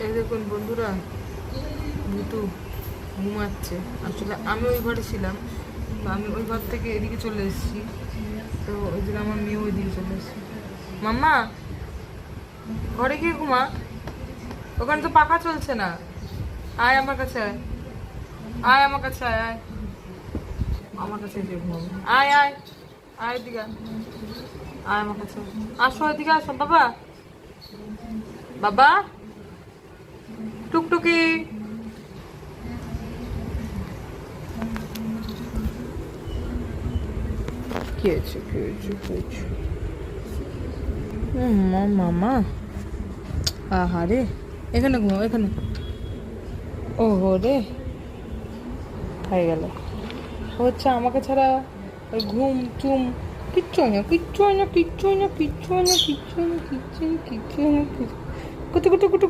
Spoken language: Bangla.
এই দেখুন বন্ধুরা, ভুতু ঘুমাচ্ছে। আসলে আমি ওই ঘরে ছিলাম, তো আমি ওই ঘর থেকে এদিকে চলে এসেছি, তো ওই জন্য আমার মেয়ে ওই দিকে চলে এসেছি। মাম্মা, ঘরে গিয়ে ঘুমা, ওখানে তো পাখা চলছে না। আয় আমার কাছে, আয় আয় আমার কাছে, আয় আয় আমার কাছে এসে ঘুমাবো। আয় আয় আয় এদিকে আয়, আয় আমার কাছে, আসো এদিকে আসো। বাবা, বাবা টুকটুকি, কি হয়েছে কি হয়েছে কি হয়েছে? মামা, আহারে, এখানে ঘুমাও এখানে। ওহো রে, হয়ে গেল। হচ্ছে আমাকে ছাড়া ওই ঘুম চুম কিচ্ছু হয় না, কিচ্ছু হয় না, কিচ্ছু হয় না, কিচ্ছু হয় না, কিচ্ছু হয় না, কিচ্ছু হয় না, কিচ্ছু হয় না, কিচ্ছু। কুটু কুটু কুটু।